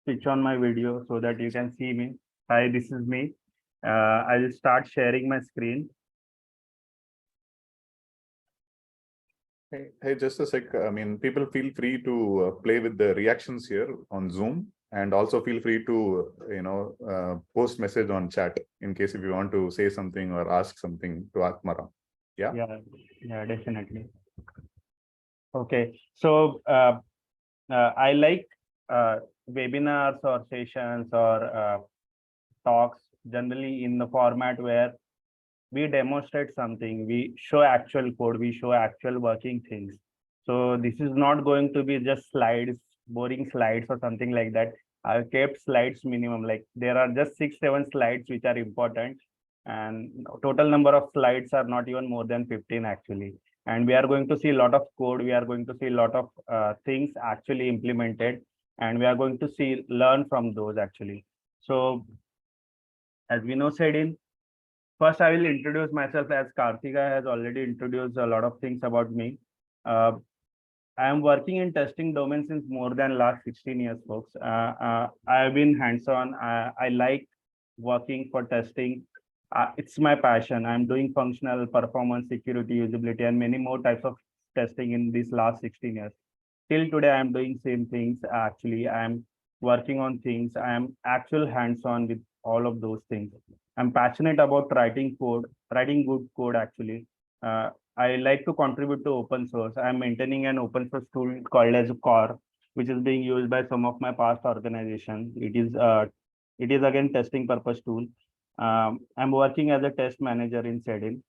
switch on my video so that you can see me. Hi, this is me. I will start sharing my screen. Hey, just a sec. I mean, people feel free to play with the reactions here on Zoom, and also feel free to, post message on chat in case if you want to say something or ask something to Atmara. Yeah. Yeah, definitely. Okay, so I like webinars or sessions or talks generally in the format where we demonstrate something, we show actual code, we show actual working things. So this is not going to be just slides, boring slides or something like that. I've kept slides minimum, like there are just 6-7 slides which are important, and total number of slides are not even more than 15 actually. And we are going to see a lot of code, we are going to see a lot of things actually implemented, and we are going to learn from those actually. So as we know, said in, first, I will introduce myself, as Karthika has already introduced a lot of things about me. I am working in testing domain since more than last 16 years, folks. I have been hands-on. I like working for testing. It's my passion. I'm doing functional, performance, security, usability, and many more types of testing in these last 16 years. Till today, I'm doing same things. Actually, I'm working on things. I'm actual hands-on with all of those things. I'm passionate about writing code, writing good code actually. I like to contribute to open source. I'm maintaining an open source tool called as Core, which is being used by some of my past organizations. It is again testing purpose tool. I'm working as a test manager in Sedin.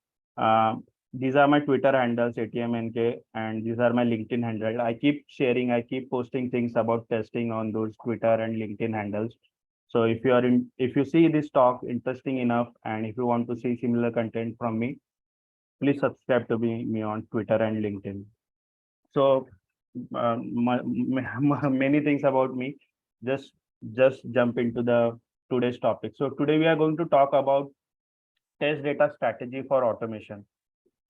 These are my Twitter handles, ATMNK, and these are my LinkedIn handle. I keep sharing, I keep posting things about testing on those Twitter and LinkedIn handles. So if you see this talk interesting enough, and if you want to see similar content from me, please subscribe to me on Twitter and LinkedIn. So many things about me. Just jump into the today's topic. So today we are going to talk about test data strategy for automation.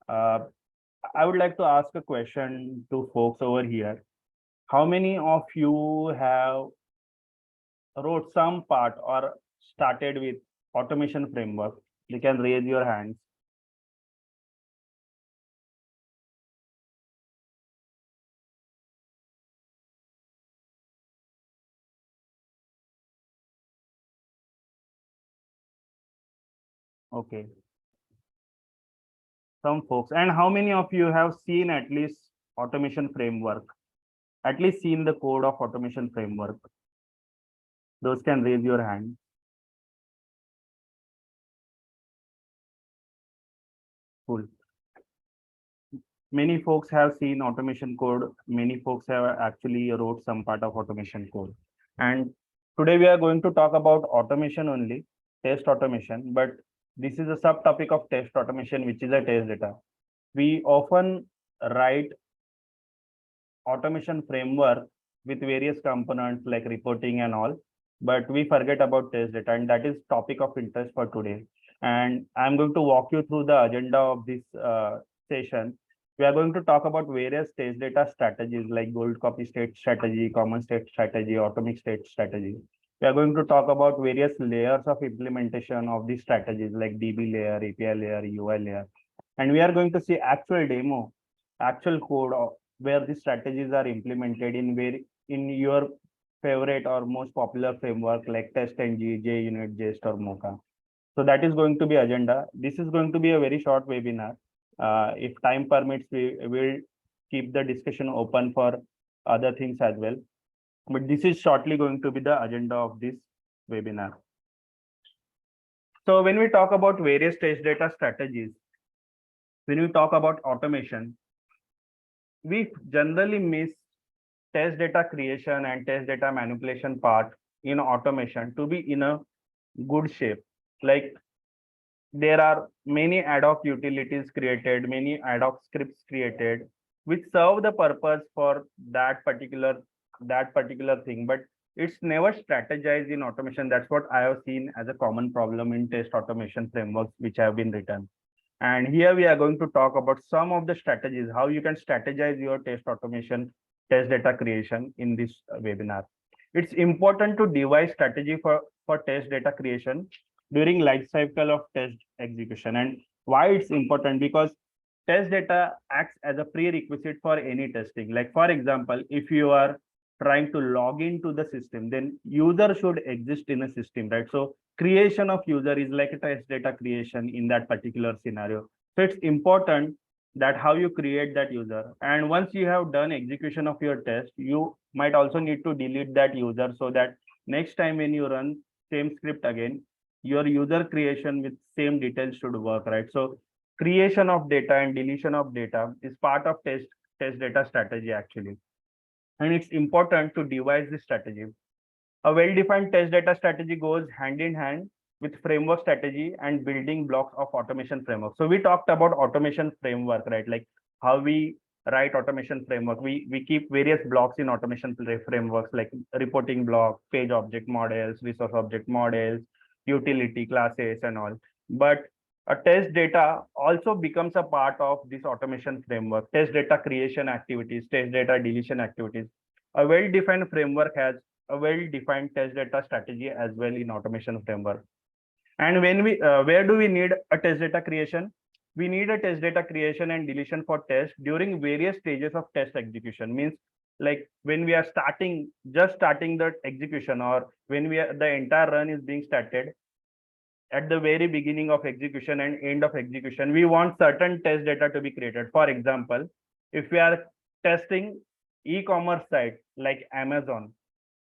I would like to ask a question to folks over here. How many of you have wrote some part or started with automation framework? You can raise your hands. Okay. Some folks. And how many of you have seen at least automation framework? At least seen the code of automation framework? Those can raise your hand. Cool. Many folks have seen automation code. Many folks have actually wrote some part of automation code. And today we are going to talk about automation only, test automation, but this is a subtopic of test automation, which is a test data. We often write automation framework with various components like reporting and all, but we forget about test data, and that is topic of interest for today. And I'm going to walk you through the agenda of this session. We are going to talk about various test data strategies like gold copy state strategy, common state strategy, atomic state strategy. We are going to talk about various layers of implementation of these strategies like DB layer, API layer, UI layer. And we are going to see actual demo, actual code where these strategies are implemented in your favorite or most popular framework like TestNG, JUnit, Jest, or Mocha. So that is going to be agenda. This is going to be a very short webinar. If time permits, we will keep the discussion open for other things as well. But this is shortly going to be the agenda of this webinar. So when we talk about various test data strategies, when we talk about automation, we generally miss test data creation and test data manipulation part in automation to be in a good shape. Like there are many ad hoc utilities created, many ad hoc scripts created, which serve the purpose for that particular thing, but it's never strategized in automation. That's what I have seen as a common problem in test automation frameworks which have been written. And here we are going to talk about some of the strategies, how you can strategize your test automation, test data creation in this webinar. It's important to devise strategy for test data creation during life cycle of test execution. And why it's important? Because test data acts as a prerequisite for any testing. Like for example, if you are trying to log into the system, then user should exist in a system, right? So creation of user is like a test data creation in that particular scenario. So it's important that how you create that user. And once you have done execution of your test, you might also need to delete that user so that next time when you run same script again, your user creation with same details should work, right? So creation of data and deletion of data is part of test data strategy actually. And it's important to devise this strategy. A well-defined test data strategy goes hand in hand with framework strategy and building blocks of automation framework. So we talked about automation framework, right? Like how we write automation framework. We keep various blocks in automation frameworks like reporting block, page object models, resource object models, utility classes and all. But a test data also becomes a part of this automation framework. Test data creation activities, test data deletion activities. A well-defined framework has a well-defined test data strategy as well in automation framework. And when where do we need a test data creation? We need a test data creation and deletion for test during various stages of test execution. Means like when we are just starting the execution, or when the entire run is being started, at the very beginning of execution and end of execution, we want certain test data to be created. For example, if we are testing e-commerce site like Amazon,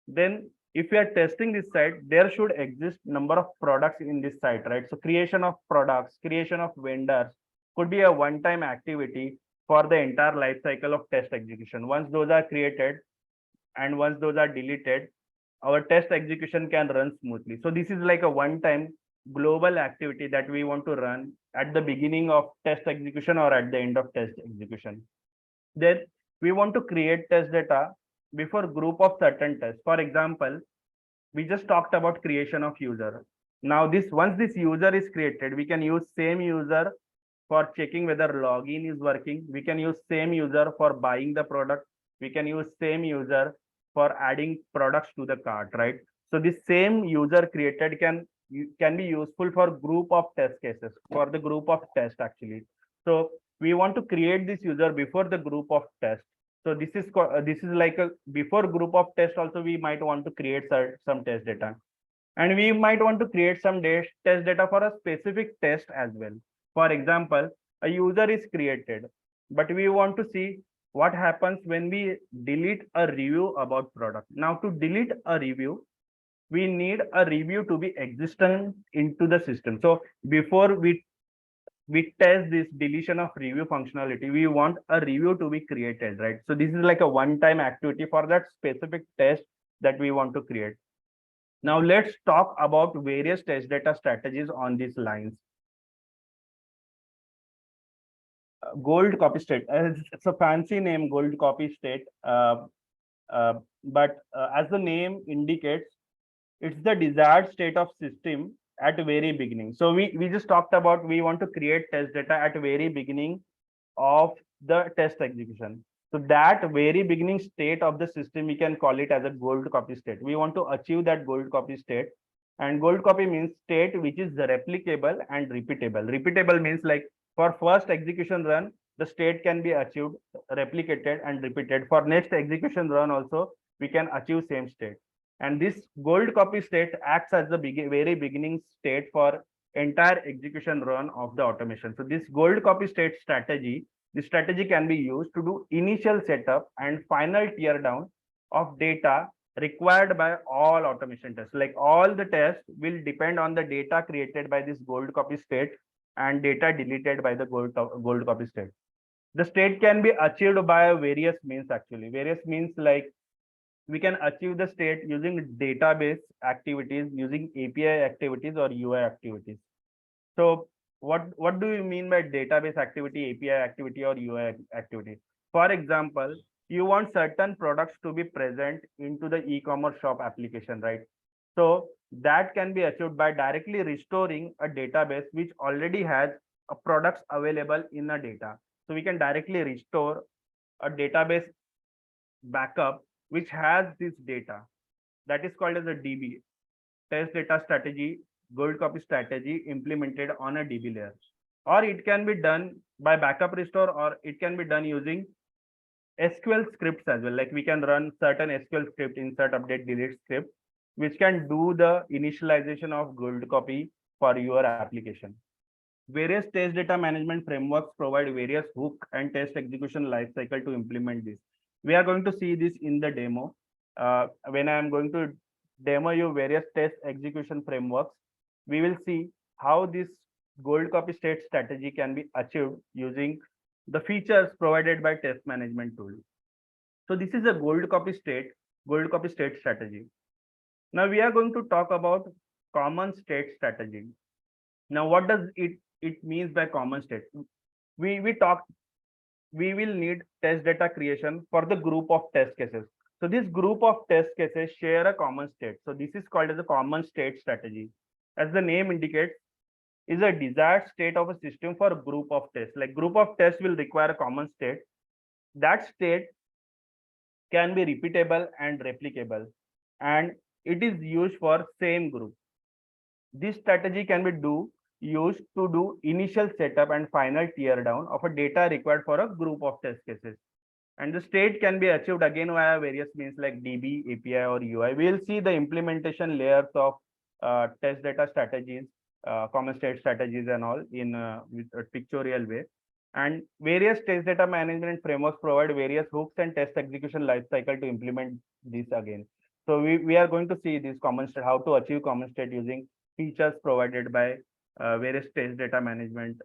then if we are testing this site, there should exist number of products in this site, right? So creation of products, creation of vendors could be a one-time activity for the entire life cycle of test execution. Once those are created and once those are deleted, our test execution can run smoothly. So this is like a one-time global activity that we want to run at the beginning of test execution or at the end of test execution. Then we want to create test data before group of certain tests. For example, we just talked about creation of user. Now once this user is created, we can use same user for checking whether login is working. We can use same user for buying the product. We can use same user for adding products to the cart, right? So this same user created can be useful for group of test cases, for the group of test actually. So we want to create this user before the group of test. So this is like a before group of test. Also we might want to create some test data, and we might want to create some test data for a specific test as well. For example, a user is created, but we want to see what happens when we delete a review about product. Now to delete a review, we need a review to be existent into the system. So before we test this deletion of review functionality, we want a review to be created, right? So this is like a one-time activity for that specific test that we want to create. Now let's talk about various test data strategies on these lines. Gold copy state. It's a fancy name, gold copy state. But as the name indicates, it's the desired state of system at very beginning. So we just talked about we want to create test data at very beginning of the test execution. So that very beginning state of the system, we can call it as a gold copy state. We want to achieve that gold copy state. And gold copy means state which is replicable and repeatable. Repeatable means like for first execution run, the state can be achieved, replicated and repeated. For next execution run also, we can achieve same state. And this gold copy state acts as the very beginning state for entire execution run of the automation. So this gold copy state strategy, this strategy can be used to do initial setup and final tear down of data required by all automation tests. Like all the tests will depend on the data created by this gold copy state and data deleted by the gold copy state. The state can be achieved by various means actually. Various means like we can achieve the state using database activities, using API activities or UI activities. So what do you mean by database activity, API activity or UI activity? For example, you want certain products to be present into the e-commerce shop application, right? So that can be achieved by directly restoring a database which already has a products available in a data. So we can directly restore a database backup which has this data. that is called as a DB, test data strategy, gold copy strategy implemented on a DB layer. Or it can be done by backup restore, or it can be done using SQL scripts as well. Like we can run certain SQL script, insert, update, delete script, which can do the initialization of gold copy for your application. Various test data management frameworks provide various hook and test execution lifecycle to implement this. We are going to see this in the demo. When I am going to demo you various test execution frameworks, we will see how this gold copy state strategy can be achieved using the features provided by test management tool. So this is a gold copy state strategy. Now we are going to talk about common state strategy. Now, what does it means by common state? We will need test data creation for the group of test cases. So this group of test cases share a common state. So this is called as a common state strategy. As the name indicates, is a desired state of a system for a group of tests. Like group of tests will require a common state. That state can be repeatable and replicable, and it is used for same group. This strategy can be used to do initial setup and final tear down of a data required for a group of test cases. And the state can be achieved again via various means like DB, API, or UI. We will see the implementation layers of test data strategies, common state strategies and all in with a pictorial way. And various test data management frameworks provide various hooks and test execution lifecycle to implement this again. So we are going to see this common state, how to achieve common state using features provided by various test data management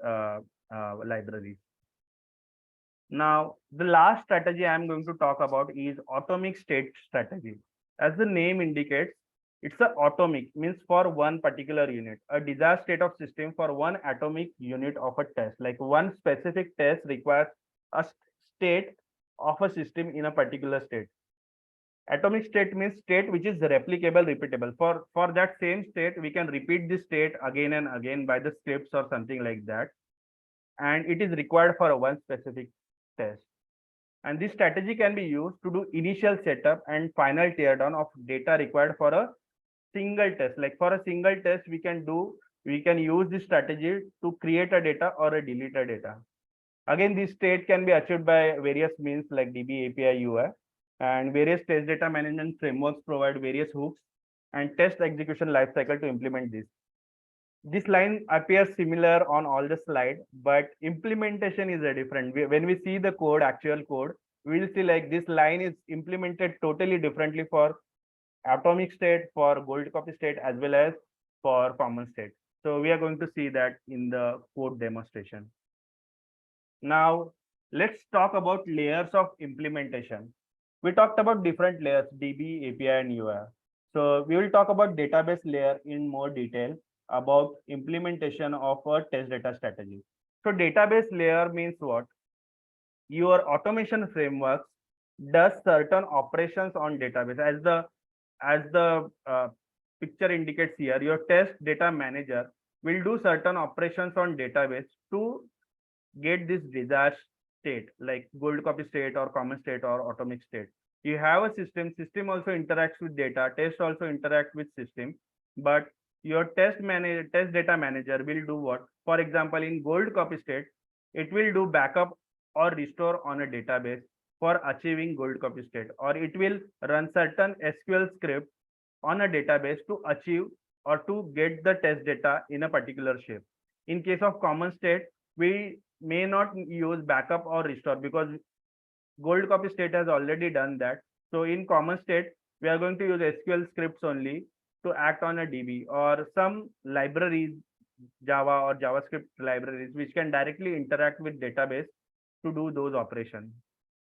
libraries. Now, the last strategy I am going to talk about is atomic state strategy. As the name indicates, it's a atomic, means for one particular unit, a desired state of system for one atomic unit of a test. Like one specific test requires a state of a system in a particular state. Atomic state means state which is replicable, repeatable. For that same state, we can repeat this state again and again by the scripts or something like that. And it is required for a one specific test. And this strategy can be used to do initial setup and final teardown of data required for a single test. Like for a single test, we can use this strategy to create a data or a delete a data. Again, this state can be achieved by various means like DB, API, UI. And various test data management frameworks provide various hooks and test execution lifecycle to implement this. This line appears similar on all the slide, but implementation is a different. When we see the code, actual code, we will see like this line is implemented totally differently for atomic state, for gold copy state, as well as for common state. So we are going to see that in the code demonstration. Now, let's talk about layers of implementation. We talked about different layers, DB, API, and UI. So we will talk about database layer in more detail about implementation of a test data strategy. So database layer means what? Your automation frameworks does certain operations on database. As the picture indicates here, your test data manager will do certain operations on database to get this desired state, like gold copy state or common state or atomic state. You have a system also interacts with data, test also interact with system, but your test data manager will do what? For example, in gold copy state, it will do backup or restore on a database for achieving gold copy state, or it will run certain SQL script on a database to achieve or to get the test data in a particular shape. In case of common state, we may not use backup or restore because gold copy state has already done that. So in common state, we are going to use SQL scripts only to act on a DB or some libraries, Java or JavaScript libraries, which can directly interact with database to do those operations.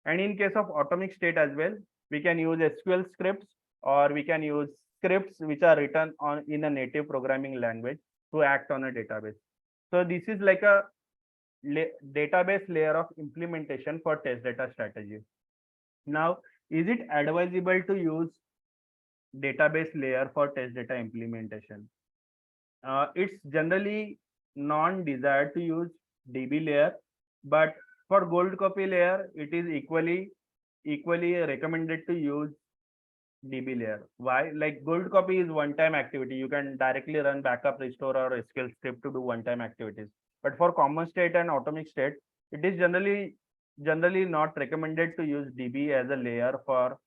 And in case of atomic state as well, we can use SQL scripts or we can use scripts which are written on in a native programming language to act on a database. So this is like a database layer of implementation for test data strategy. Now, is it advisable to use database layer for test data implementation? It's generally non-desired to use DB layer, but for gold copy layer, it is equally recommended to use DB layer. Why? Like gold copy is one-time activity. You can directly run backup, restore, or SQL script to do one-time activities. But for common state and atomic state, it is generally not recommended to use DB as a layer for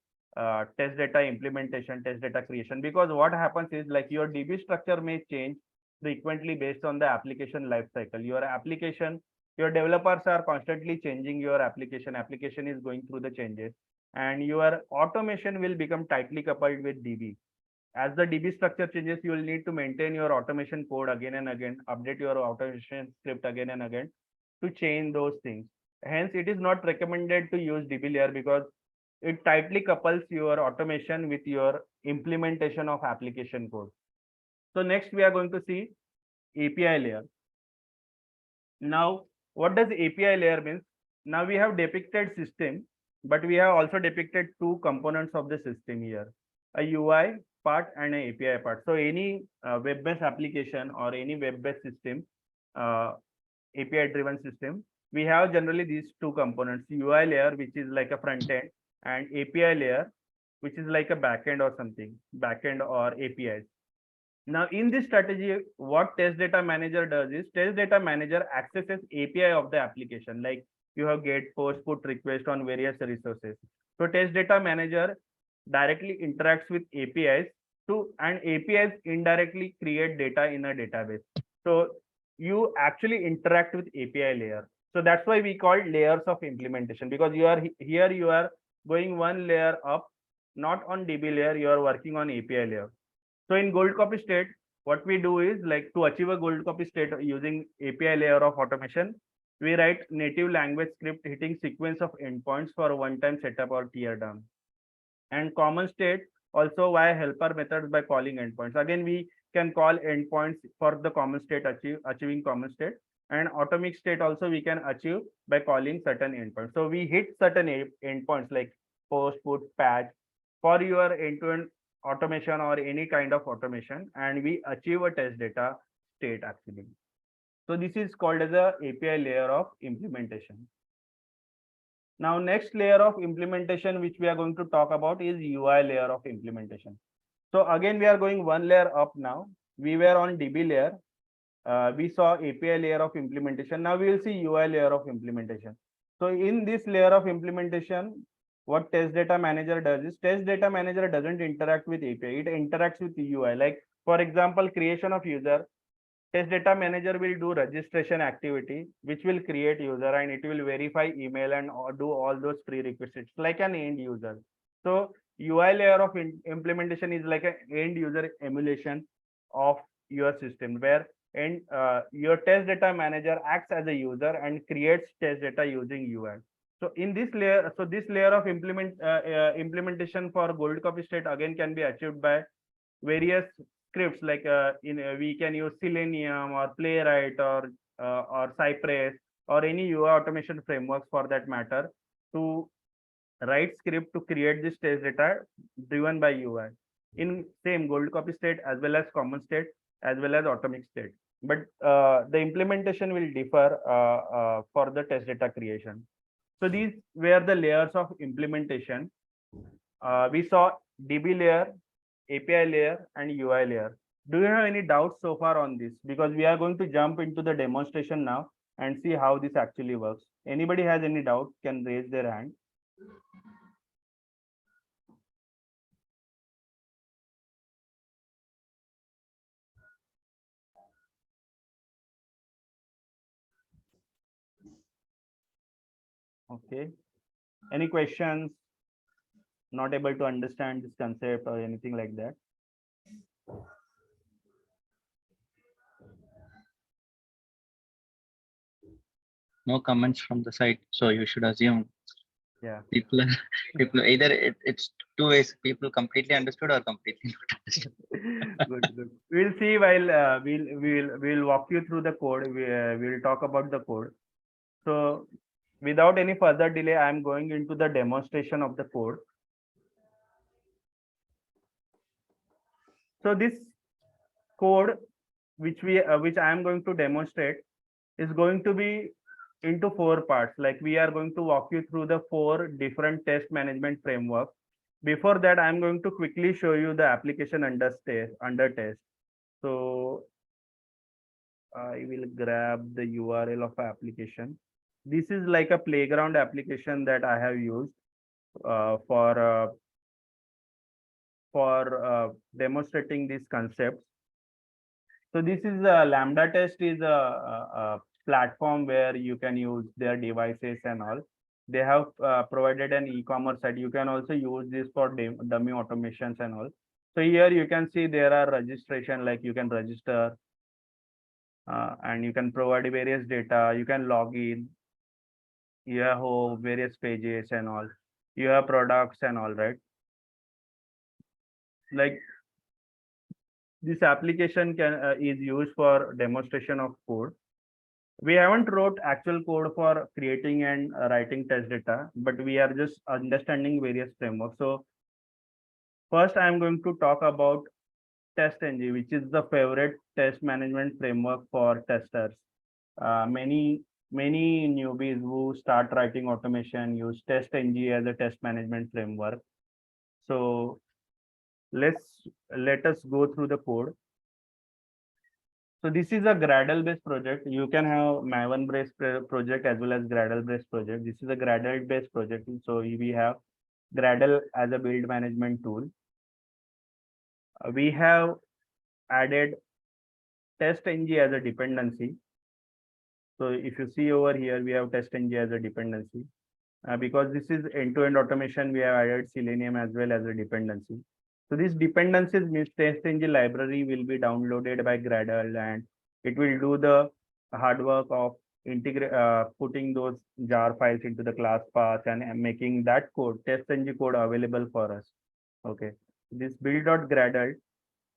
test data implementation, test data creation, because what happens is like your DB structure may change frequently based on the application lifecycle. Your application, your developers are constantly changing your application. Application is going through the changes, and your automation will become tightly coupled with DB. As the DB structure changes, you will need to maintain your automation code again and again, update your automation script again and again to change those things. Hence, it is not recommended to use DB layer because it tightly couples your automation with your implementation of application code. So next we are going to see API layer. Now, what does API layer means? Now we have depicted system, but we have also depicted two components of the system here, a UI part and an API part. So any web-based application or any web-based system, API-driven system, we have generally these two components, UI layer, which is like a front end, and API layer, which is like a backend or something, backend or APIs. Now, in this strategy, what test data manager does is test data manager accesses API of the application, like you have get, post, put, request on various resources. So test data manager directly interacts with APIs and APIs indirectly create data in a database. So you actually interact with API layer. So that's why we call layers of implementation, because you are here, you are going one layer up, not on DB layer, you are working on API layer. So in gold copy state, what we do is like to achieve a gold copy state using API layer of automation, we write native language script hitting sequence of endpoints for a one-time setup or tear down. And common state also via helper methods by calling endpoints. Again, we can call endpoints for the common state achieving common state, and atomic state also we can achieve by calling certain endpoints. So we hit certain endpoints like post, put, patch for your end-to-end automation or any kind of automation, and we achieve a test data state actually. So this is called as a API layer of implementation. Now, next layer of implementation which we are going to talk about is UI layer of implementation. So again, we are going one layer up now. We were on DB layer. We saw API layer of implementation. Now we will see UI layer of implementation. So in this layer of implementation, what test data manager does is test data manager doesn't interact with API. It interacts with UI. Like for example, creation of user. Test data manager will do registration activity, which will create user, and it will verify email and do all those prerequisites like an end user. So UI layer of implementation is like an end user emulation of your system, where your test data manager acts as a user and creates test data using UI. So in this layer, so this layer of implementation for gold copy state again can be achieved by various scripts like we can use Selenium or Playwright or Cypress or any UI automation frameworks for that matter to write script to create this test data driven by UI in same gold copy state as well as common state as well as atomic state. But the implementation will differ for the test data creation. So these were the layers of implementation. We saw DB layer, API layer, and UI layer. Do you have any doubts so far on this? Because we are going to jump into the demonstration now and see how this actually works. Anybody has any doubt can raise their hand. Okay. Any questions? Not able to understand this concept or anything like that? No comments from the side, so you should assume Yeah. people either it's two ways, people completely understood or completely not understood. Good. We'll see while we'll walk you through the code. We'll talk about the code. So without any further delay, I'm going into the demonstration of the code. So this code which I am going to demonstrate is going to be into 4 parts. Like we are going to walk you through the 4 different test management frameworks before that, I'm going to quickly show you the application under test. So I will grab the URL of application. This is like a playground application that I have used for demonstrating these concepts. So this is a Lambda test is a platform where you can use their devices and all. They have provided an e-commerce site. You can also use this for dummy automations and all. So here you can see there are registration, like you can register and you can provide various data. You can log in. You have various pages and all. You have products and all, right? Like this application is used for demonstration of code. We haven't wrote actual code for creating and writing test data, but we are just understanding various frameworks. So first, I'm going to talk about TestNG, which is the favorite test management framework for testers. Many newbies who start writing automation use TestNG as a test management framework. So let us go through the code. So this is a Gradle based project. You can have Maven based project as well as Gradle based project. This is a Gradle based project. So we have Gradle as a build management tool. We have added TestNG as a dependency. So if you see over here, we have TestNG as a dependency. Because this is end-to-end automation, we have added Selenium as well as a dependency. So these dependencies means TestNG library will be downloaded by Gradle and it will do the hard work of putting those jar files into the class path and making that code, TestNG code available for us. Okay. This build.gradle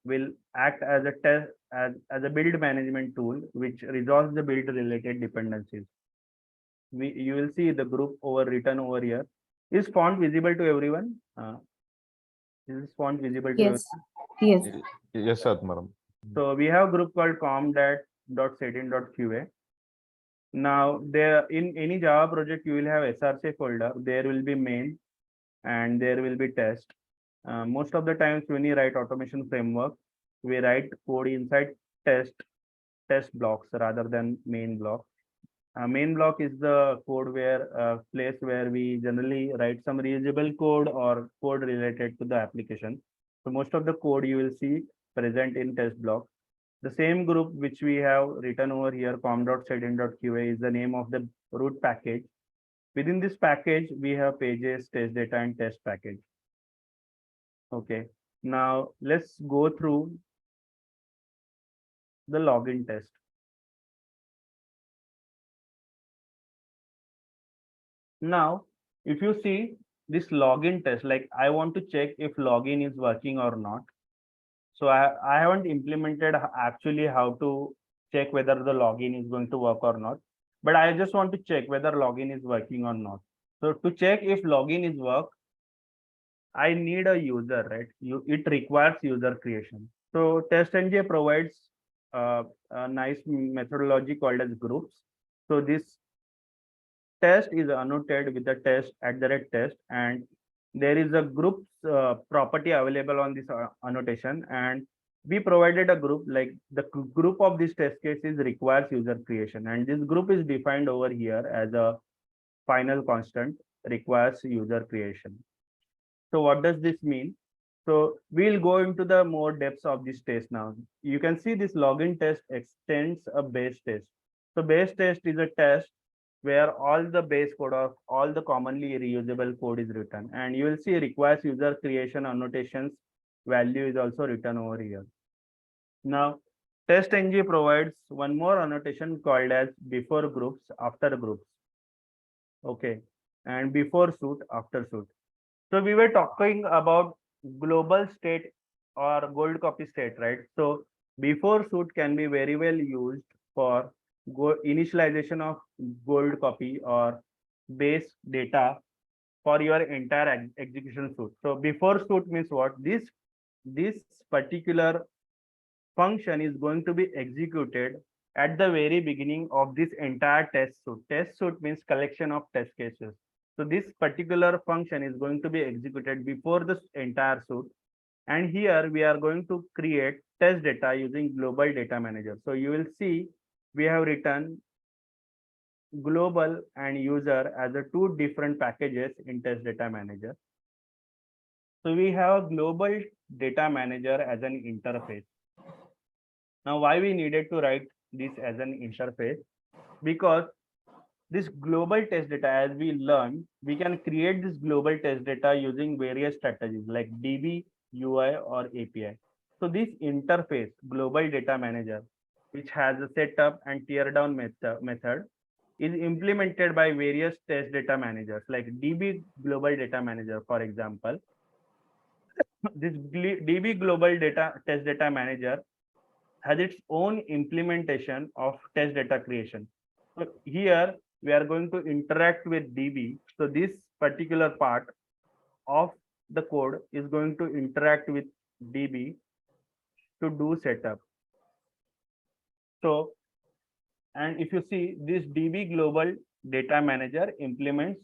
will act as a test as a build management tool which resolves the build related dependencies. You will see the group written over here. Is font visible to everyone? Is this font visible to Yes. Yes. Yes, Atmaram. So we have a group called com.setIn.qa. Now there in any Java project you will have src folder. There will be main and there will be test. Most of the times when you write automation framework, we write code inside test blocks rather than main block. Main block is the code place where we generally write some reusable code or code related to the application. So most of the code you will see present in test block. The same group which we have written over here, com.setIn.qa is the name of the root package. Within this package, we have pages, test data, and test package. Okay. Now let's go through the login test. Now, if you see this login test, like I want to check if login is working or not. So I haven't implemented actually how to check whether the login is going to work or not, but I just want to check whether login is working or not. So to check if login is work, I need a user, right? It requires user creation. So TestNG provides a nice methodology called as groups. So this test is annotated with the test and there is a group property available on this annotation and we provided a group like the group of this test cases requires user creation and this group is defined over here as a final constant requires user creation. So what does this mean? So we'll go into the more depths of this test now. You can see this login test extends a base test. So base test is a test where all the base code of all the commonly reusable code is written. And you will see requires user creation annotations value is also written over here. Now, TestNG provides one more annotation called as before groups, after groups. Okay. And before suit, after suit. So we were talking about global state or gold copy state, right? So before suit can be very well used for initialization of gold copy or base data for your entire execution suite. So before suite means what? This particular function is going to be executed at the very beginning of this entire test suite. Test suite means collection of test cases. So this particular function is going to be executed before this entire suit. And here we are going to create test data using global data manager. So you will see we have written global and user as a two different packages in test data manager. So we have a global data manager as an interface. Now, why we needed to write this as an interface? Because this global test data, as we learned, we can create this global test data using various strategies like DB, UI, or API. So this interface, global data manager, which has a setup and tear down method, is implemented by various test data managers like DB global data manager, for example. This DB global data test data manager has its own implementation of test data creation. So here we are going to interact with DB. So this particular part of the code is going to interact with DB to do setup. So, and if you see this DB global data manager implements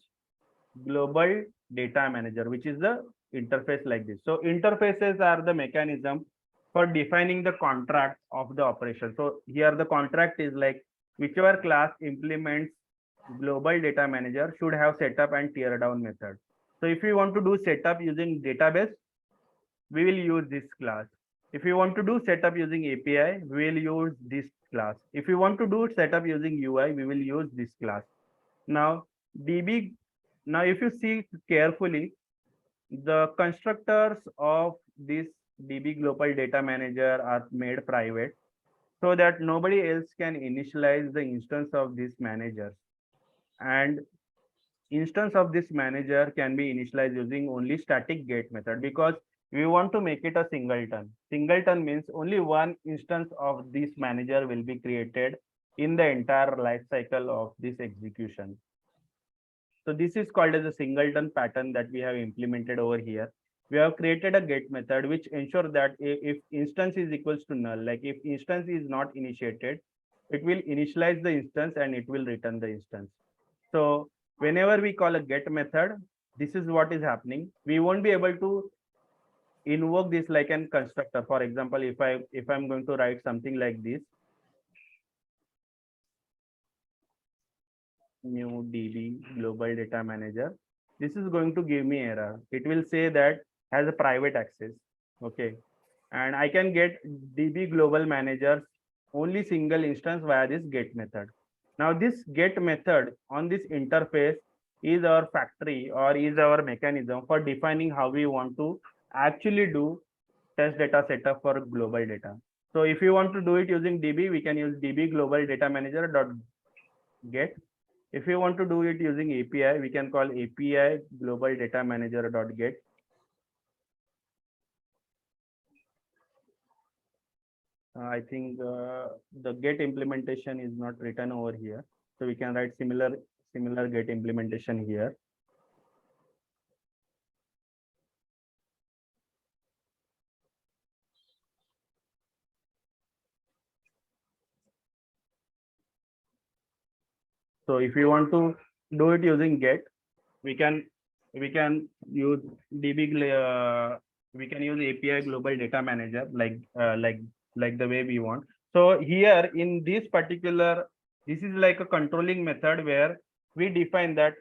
global data manager, which is the interface like this. So interfaces are the mechanism for defining the contract of the operation. So here the contract is like whichever class implements global data manager should have setup and tear down method. So if we want to do setup using database, we will use this class. If you want to do setup using API, we will use this class. If you want to do setup using UI, we will use this class. Now, DB, now if you see carefully, the constructors of this DB global data manager are made private so that nobody else can initialize the instance of this manager. And instance of this manager can be initialized using only static get method because we want to make it a singleton. Singleton means only one instance of this manager will be created in the entire life cycle of this execution. So this is called as a singleton pattern that we have implemented over here. We have created a get method which ensures that if instance is equals to null, like if instance is not initiated, it will initialize the instance and it will return the instance. So whenever we call a get method, this is what is happening. We won't be able to invoke this like an constructor. For example, if I'm going to write something like this, new DB global data manager, this is going to give me error. It will say that has a private access. Okay. And I can get DB global managers only single instance via this get method. Now this get method on this interface is our factory or is our mechanism for defining how we want to actually do test data setup for global data. So if you want to do it using DB, we can use DB global data manager dot get. If you want to do it using API, we can call API global data manager dot get. I think the get implementation is not written over here. So we can write similar get implementation here. So if you want to do it using get, we can use DB we can use API global data manager like the way we want. So here in this particular, this is like a controlling method where we define that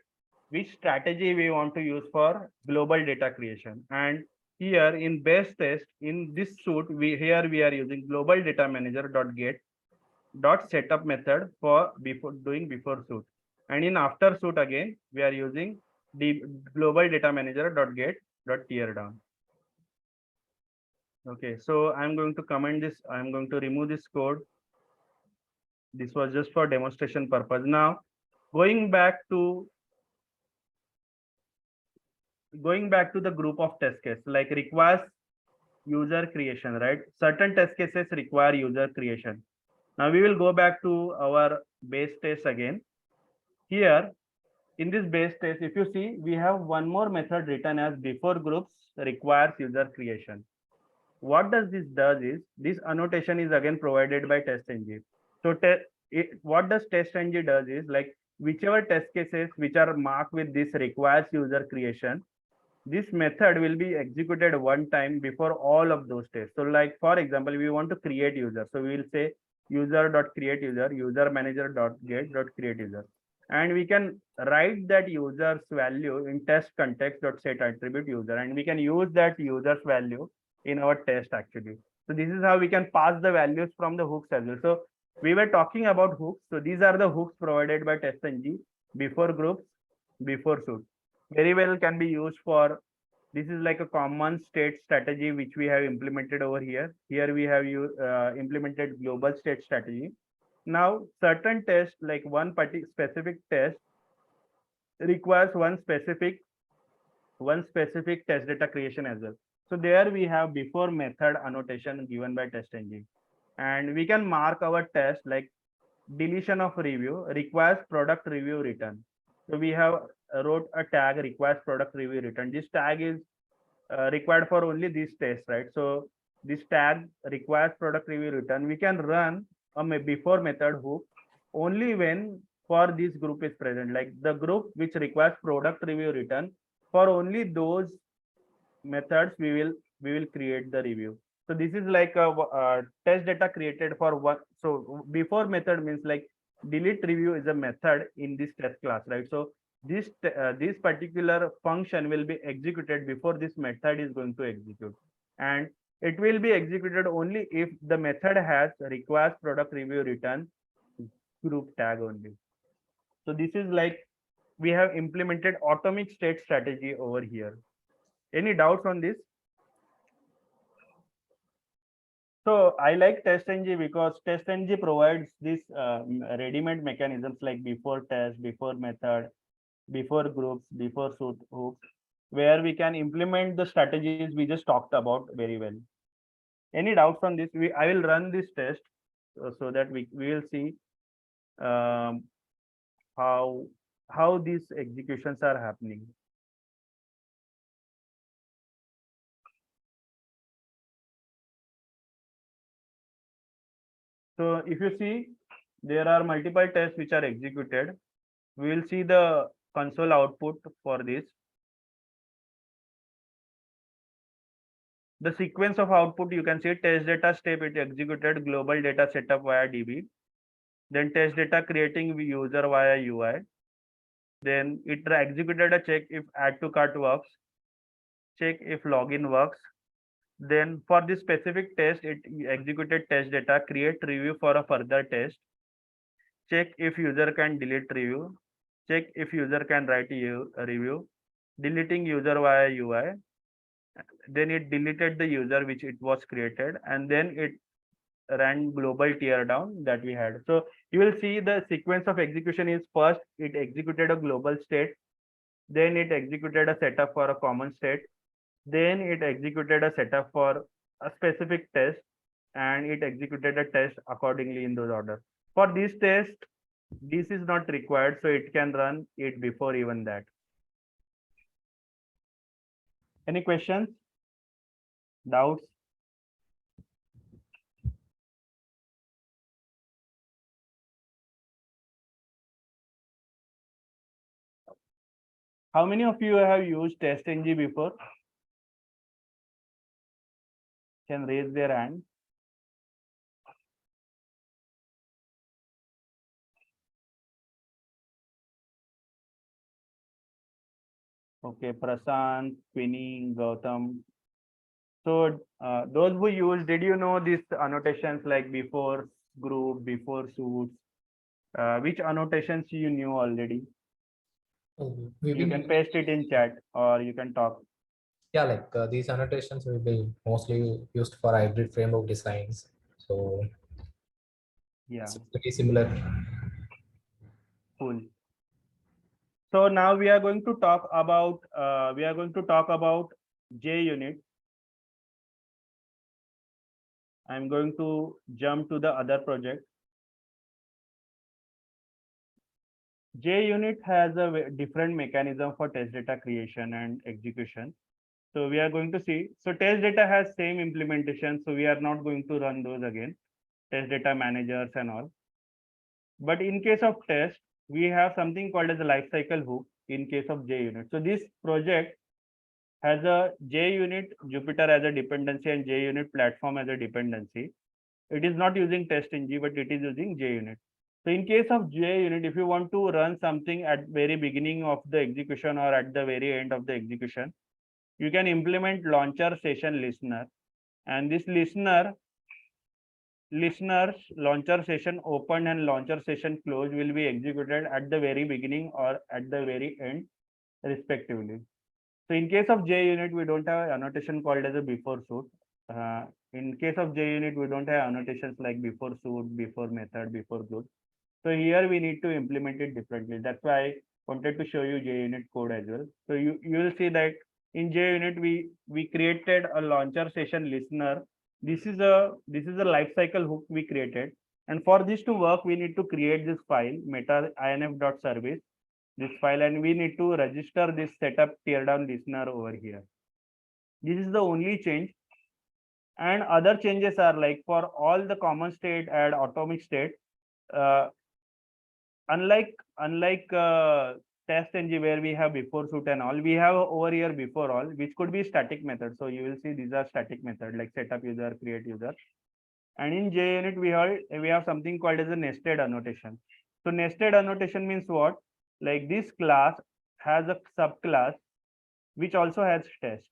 which strategy we want to use for global data creation. And here in base test in this suit, we are using global data manager dot get dot setup method for before suit. And in after suit again, we are using the global data manager dot get dot tear down. Okay, so I'm going to comment this. I'm going to remove this code. This was just for demonstration purpose. Now, going back to the group of test case, like requires user creation, right? Certain test cases require user creation. Now we will go back to our base test again. Here in this base test, if you see, we have one more method written as before groups requires user creation. What does this does is this annotation is again provided by TestNG. So what does TestNG does is like whichever test cases which are marked with this requires user creation, this method will be executed one time before all of those tests. So like, for example, we want to create user. So we will say user.create user, user manager.get.create user. And we can write that user's value in test context.set attribute user. And we can use that user's value in our test actually. So this is how we can pass the values from the hooks as well. So we were talking about hooks. So these are the hooks provided by TestNG before groups, before suit. Very well can be used for, this is like a common state strategy which we have implemented over here. Here we have implemented global state strategy. Now certain tests, like one specific test requires one specific test data creation as well. So there we have before method annotation given by TestNG, and we can mark our test like deletion of review requires product review return. So we have wrote a tag requires product review return. This tag is required for only this test, right? So this tag requires product review return. We can run a before method hook only when for this group is present, like the group which requires product review return. For only those methods we will create the review. So this is like a test data created for one. So before method means like delete review is a method in this test class, right? So this particular function will be executed before this method is going to execute, and it will be executed only if the method has requires product review return group tag only. So this is like we have implemented atomic state strategy over here. Any doubts on this? So I like TestNG because TestNG provides this ready-made mechanisms like before test, before method, before groups, before suit hooks, where we can implement the strategies we just talked about very well. Any doubts on this? I will run this test so that we will see um, how these executions are happening. So if you see, there are multiple tests which are executed. We will see the console output for this. The sequence of output, you can see test data step, it executed global data setup via DB. Then test data creating user via UI. Then it executed a check if add to cart works, check if login works. Then for this specific test, it executed test data, create review for a further test, check if user can delete review, check if user can write a review, deleting user via UI. Then it deleted the user which it was created, and then it ran global tear down that we had. So you will see the sequence of execution is first it executed a global state, then it executed a setup for a common state, then it executed a setup for a specific test, and it executed a test accordingly in those order. For this test, this is not required, so it can run it before even that. Any questions? Doubts? How many of you have used TestNG before? Can raise their hand. Okay, Prasant, Queenie, Gautam. So those who use, did you know these annotations like before group, before suits? Which annotations you knew already? You can paste it in chat or you can talk. Yeah, like these annotations will be mostly used for hybrid framework designs. So yeah, it's pretty similar. Cool. So now we are going to talk about JUnit. I'm going to jump to the other project. JUnit has a different mechanism for test data creation and execution. So we are going to see. So test data has same implementation. So we are not going to run those again. Test data managers and all. But in case of test, we have something called as a lifecycle hook in case of JUnit. So this project has a JUnit Jupyter as a dependency and JUnit platform as a dependency. It is not using TestNG, but it is using JUnit. So in case of JUnit, if you want to run something at very beginning of the execution or at the very end of the execution, you can implement launcher session listener. And this listener's launcher session open and launcher session close will be executed at the very beginning or at the very end, respectively. So in case of JUnit, we don't have annotation called as a before suit. In case of JUnit, we don't have annotations like before suit, before method, before group. So here we need to implement it differently. That's why I wanted to show you JUnit code as well. So you will see that in JUnit we created a launcher session listener. This is a lifecycle hook we created, and for this to work, we need to create this file meta inf.service, this file, and we need to register this setup teardown listener over here. This is the only change, and other changes are like for all the common state and atomic state. Unlike TestNG where we have before suit and all, we have over here before all, which could be static method. So you will see these are static method like setup user, create user. And in JUnit we have something called as a nested annotation. So nested annotation means what? Like this class has a subclass which also has test.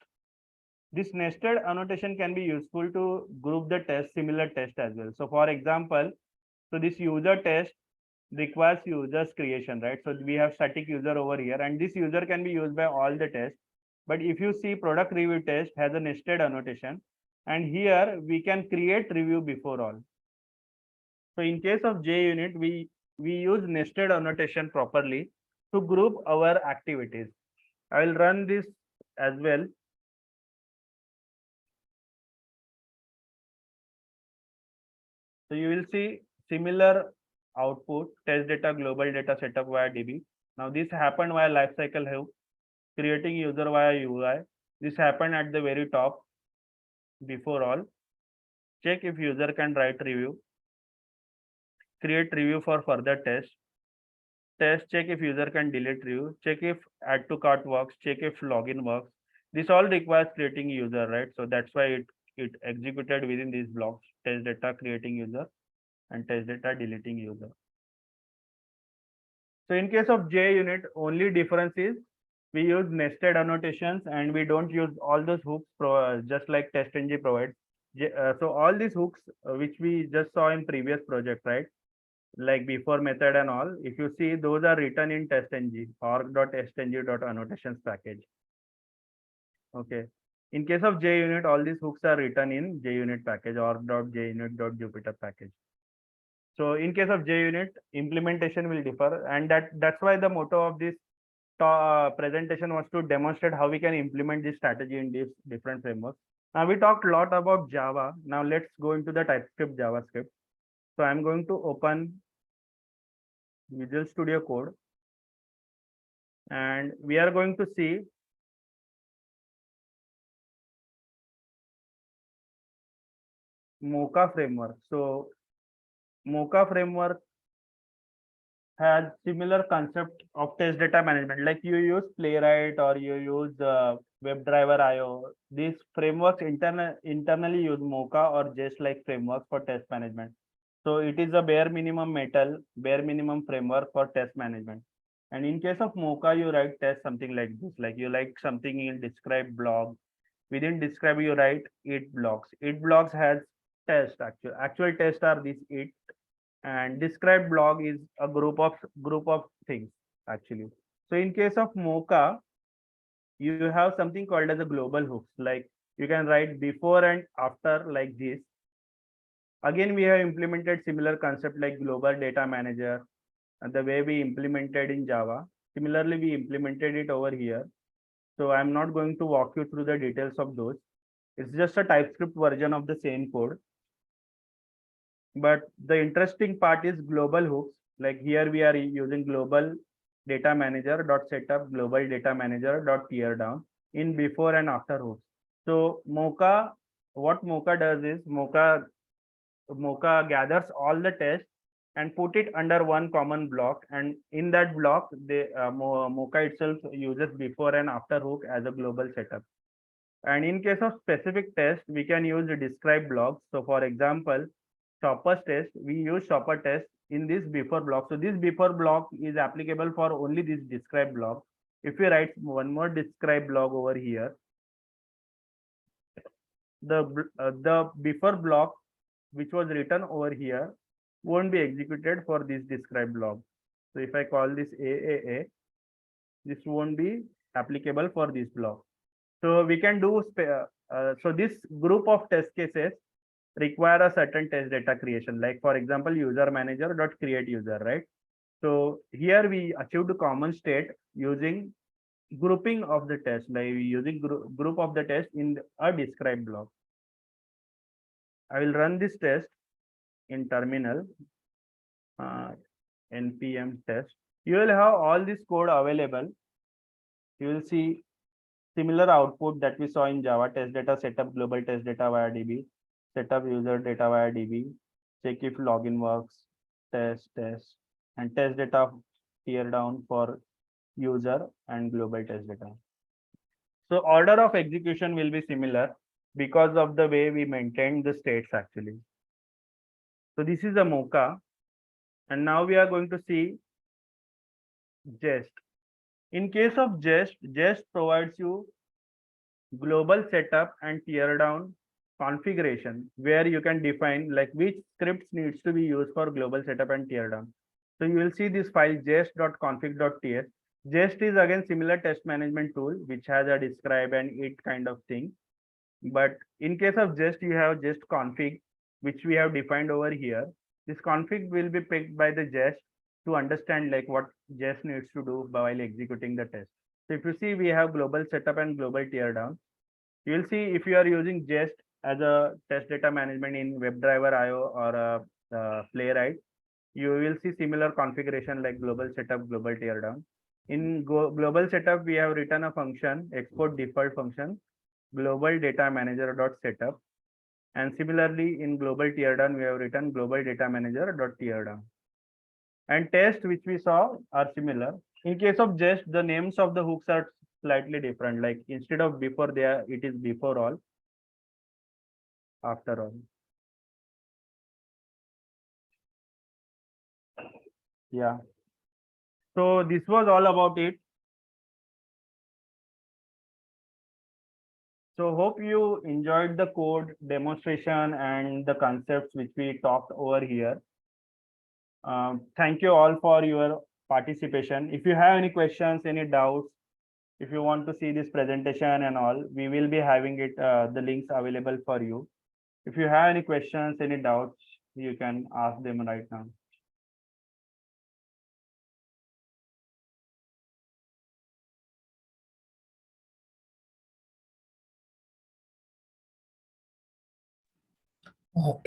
This nested annotation can be useful to group the test, similar test as well. So for example, so this user test requires user's creation, right? So we have static user over here, and this user can be used by all the tests. But if you see product review test has a nested annotation, and here we can create review before all. So in case of JUnit, we use nested annotation properly to group our activities. I will run this as well. So you will see similar output, test data, global data setup via DB. Now this happened via lifecycle hook, creating user via UI. This happened at the very top before all. Check if user can write review, create review for further test. Test, check if user can delete review, check if add to cart works, check if login works. This all requires creating user, right? So that's why it executed within these blocks, test data, creating user, and test data, deleting user. So in case of JUnit, only difference is we use nested annotations and we don't use all those hooks just like TestNG provides. So all these hooks which we just saw in previous project, right? Like before method and all, if you see, those are written in TestNG, org.testng.annotations package. Okay. In case of JUnit, all these hooks are written in JUnit package, org.junit.jupyter package. So in case of JUnit, implementation will differ, and that's why the motto of this presentation was to demonstrate how we can implement this strategy in these different frameworks. Now we talked a lot about Java. Now let's go into the TypeScript JavaScript. So I'm going to open Visual Studio Code, and we are going to see Mocha framework. So Mocha framework has similar concept of test data management. Like you use Playwright or you use WebDriver IO. These frameworks internally use Mocha or Jest like frameworks for test management. So it is a bare minimum framework for test management. And in case of Mocha, you write test something like this, like you like something in describe blog. Within describe, you write it blocks. It blocks has test actual tests are this it, and describe blog is a group of things actually. So in case of Mocha, you have something called as a global hooks, like you can write before and after like this. Again, we have implemented similar concept like global data manager and the way we implemented in Java. Similarly, we implemented it over here. So I'm not going to walk you through the details of those. It's just a TypeScript version of the same code. But the interesting part is global hooks. Like here we are using global data manager dot setup, global data manager dot teardown in before and after hooks. So Mocha, what Mocha does is Mocha gathers all the tests and put it under one common block. And in that block, Mocha itself uses before and after hook as a global setup. And in case of specific test, we can use the describe blocks. So for example, shopper's test, we use shopper test in this before block. So this before block is applicable for only this describe block. If we write one more describe block over here, the before block which was written over here won't be executed for this describe block. So if I call this AAA, this won't be applicable for this block. So we can do so this group of test cases require a certain test data creation, like for example, user manager dot create user, right? So here we achieved a common state using grouping of the test, like using group of the test in a describe block. I will run this test in terminal, npm test. You will have all this code available. You will see similar output that we saw in Java: test data setup global test data via DB, setup user data via DB, check if login works, test, and test data tear down for user and global test data. So order of execution will be similar because of the way we maintain the states actually. So this is a Mocha, and now we are going to see Jest. In case of Jest, Jest provides you global setup and tear down configuration where you can define like which scripts needs to be used for global setup and tear down. So you will see this file jest.config.ts. Jest is again similar test management tool which has a describe and it kind of thing. But in case of Jest, you have Jest config, which we have defined over here. This config will be picked by the Jest to understand like what Jest needs to do while executing the test. So if you see, we have global setup and global tear down. You will see if you are using Jest as a test data management in WebDriver IO or Playwright, you will see similar configuration like global setup, global tear down. In global setup, we have written a function, export default function, global data manager dot setup. And similarly, in global tear down, we have written global data manager dot tear down. And test which we saw are similar. In case of Jest, the names of the hooks are slightly different. Like instead of before there, it is before all, after all. Yeah. So this was all about it. So hope you enjoyed the code demonstration and the concepts which we talked over here. Thank you all for your participation. If you have any questions, any doubts, if you want to see this presentation and all, we will be having it, the links available for you. If you have any questions, any doubts, you can ask them right now.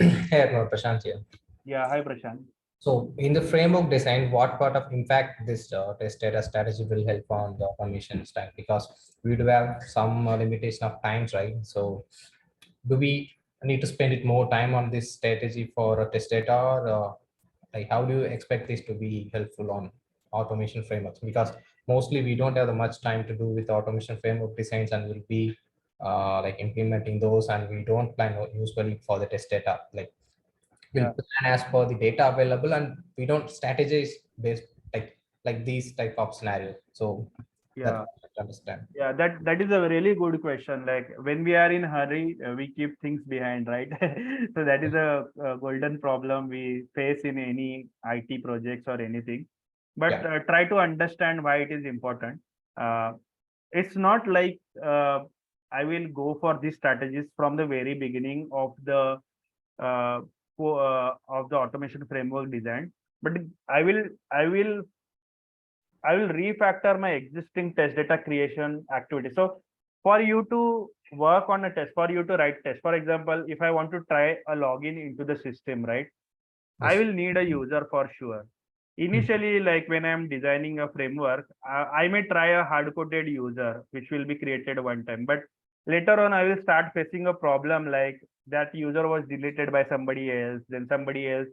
Hey, Prashant here. Yeah, hi Prashant. So in the framework design, what part of impact this test data strategy will help on the automation stack? Because we do have some limitation of times, right? So do we need to spend it more time on this strategy for test data, or like how do you expect this to be helpful on automation frameworks? Because mostly we don't have the much time to do with automation framework designs, and we'll be like implementing those, and we don't plan usually for the test data. Like we'll plan as per the data available, and we don't strategize based like these type of scenarios. So Yeah. Understand. Yeah, that is a really good question. Like when we are in hurry, we keep things behind, right? So that is a golden problem we face in any IT projects or anything. But try to understand why it is important. It's not like I will go for these strategies from the very beginning of the automation framework design, but I will refactor my existing test data creation activity. So for you to work on a test, for you to write test, for example, if I want to try a login into the system, right? I will need a user for sure. Initially, like when I'm designing a framework, I may try a hard-coded user, which will be created one time. But later on, I will start facing a problem like that user was deleted by somebody else, then somebody else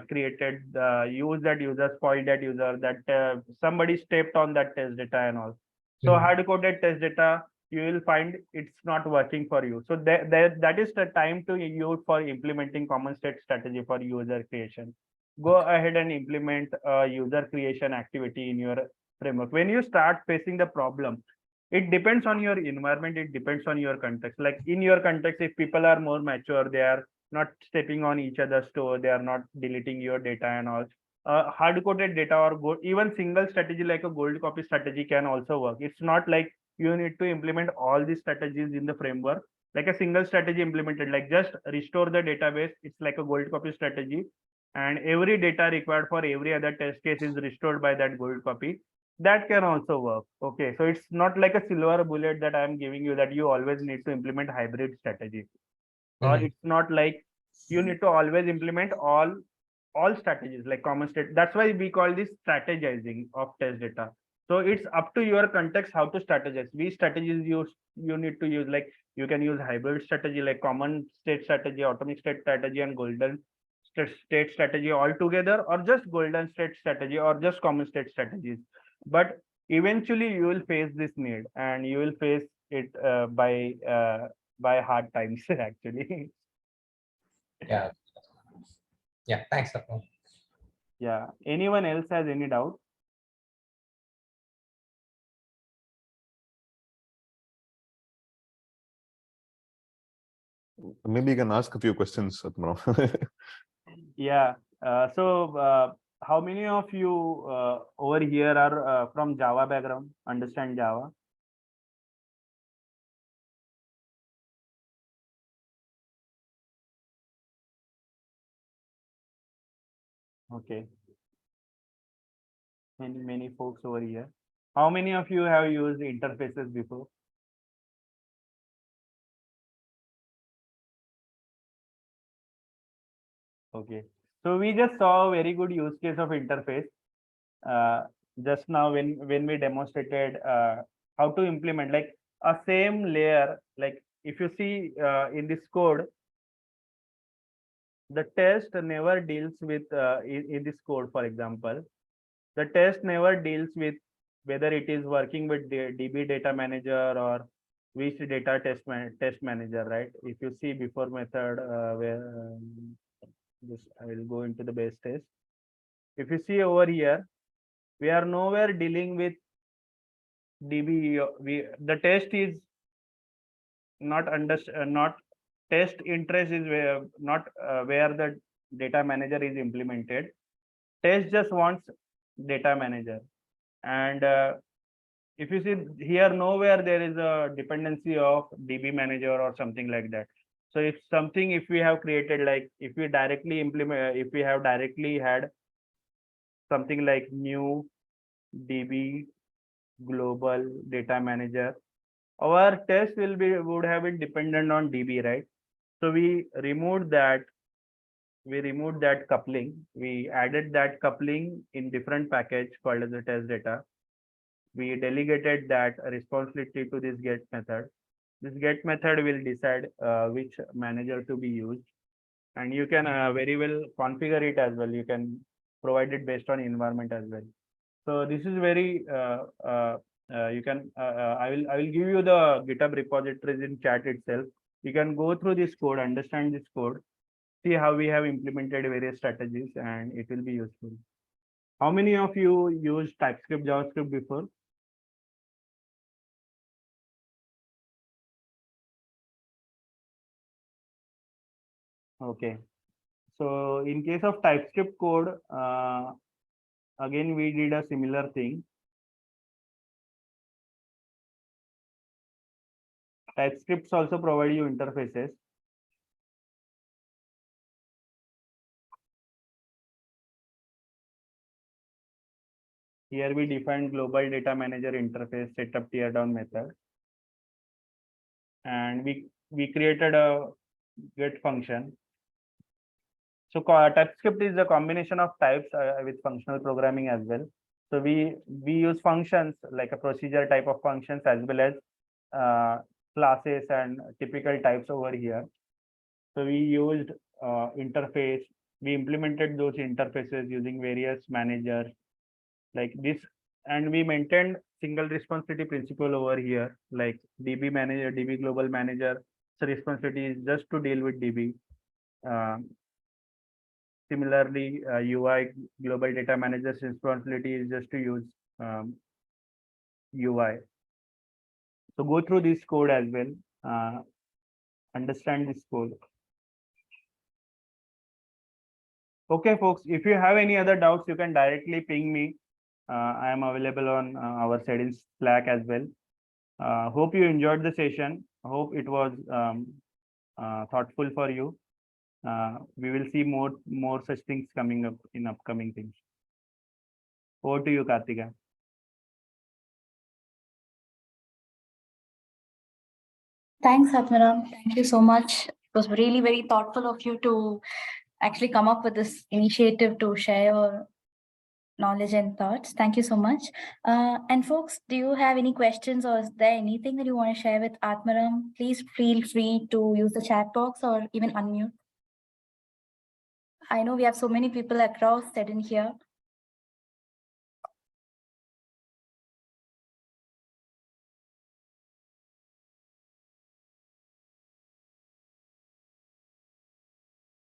created, use that user, spoiled that user, that somebody stepped on that test data and all. So Mhm. hard-coded test data, you will find it's not working for you. So that is the time to use for implementing common state strategy for user creation. Go ahead and implement a user creation activity in your framework. When you start facing the problem, it depends on your environment, it depends on your context. Like in your context, if people are more mature, they are not stepping on each other's toe, they are not deleting your data and all. Hard-coded data or even single strategy like a gold copy strategy can also work. It's not like you need to implement all these strategies in the framework. Like a single strategy implemented, like just restore the database, it's like a gold copy strategy. And every data required for every other test case is restored by that gold copy. That can also work. Okay, so it's not like a silver bullet that I'm giving you that you always need to implement hybrid strategy. Or Mhm. it's not like you need to always implement all strategies like common state. That's why we call this strategizing of test data. So it's up to your context how to strategize. These strategies you need to use, like you can use hybrid strategy like common state strategy, atomic state strategy, and golden state strategy all together, or just golden state strategy, or just common state strategies. But eventually you will face this need, and you will face it by hard times actually. Yeah. Yeah. Thanks, Sapna. Yeah. Anyone else has any doubt? Maybe you can ask a few questions, Atmano. Yeah. How many of you over here are from Java background? Understand Java? Okay. Many folks over here. How many of you have used interfaces before? Okay. So we just saw a very good use case of interface just now when we demonstrated how to implement like a same layer. Like if you see in this code, the test never deals with in this code, for example, the test never deals with whether it is working with the DB data manager or which data test manager, right? If you see before method where just I will go into the base test. If you see over here, we are nowhere dealing with DB. The test is not test interest is where not where the data manager is implemented. Test just wants data manager, and if you see here, nowhere there is a dependency of DB manager or something like that. So if we have created, like if we directly implement, if we have directly had something like new DB global data manager, our test would have been dependent on DB, right? So we removed that coupling. We added that coupling in different package called as the test data. We delegated that responsibility to this get method. This get method will decide which manager to be used, and you can very well configure it as well. You can provide it based on environment as well. So this is very you can I will give you the GitHub repositories in chat itself. You can go through this code, understand this code, see how we have implemented various strategies, and it will be useful. How many of you used TypeScript, JavaScript before? Okay. So in case of TypeScript code, again, we did a similar thing. TypeScripts also provide you interfaces. Here we define global data manager interface setup teardown method. And we created a get function. So TypeScript is a combination of types with functional programming as well. So we use functions like a procedure type of functions as well as classes and typical types over here. So we used interface, we implemented those interfaces using various managers like this, and we maintained single responsibility principle over here, like DB manager, DB global manager. So responsibility is just to deal with DB. Similarly, UI global data manager's responsibility is just to use UI. So go through this code as well. Understand this code. Okay, folks, if you have any other doubts, you can directly ping me. I am available on our settings Slack as well. Hope you enjoyed the session. Hope it was thoughtful for you. We will see more such things coming up in upcoming things. Over to you, Kartika. Thanks, Atmaram. Thank you so much. It was really very thoughtful of you to actually come up with this initiative to share your knowledge and thoughts. Thank you so much. And folks, do you have any questions or is there anything that you want to share with Atmaram? Please feel free to use the chat box or even unmute. I know we have so many people across sitting here.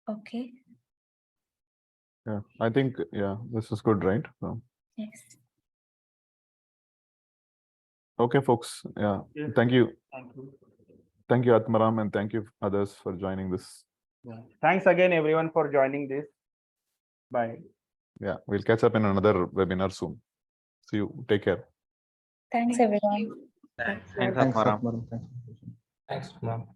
Okay. Yeah, I think, this is good, right? So, Yes. okay, folks. Yeah, Yes. thank you. Thank you. Thank you, Atmaram, and thank you others for joining this. Yeah. Thanks again, everyone, for joining this. Bye. Yeah, we'll catch up in another webinar soon. See you. Take care. Thanks, everyone. Thanks, Thanks, Atmaram. Atmaram. Thanks, Atmaram.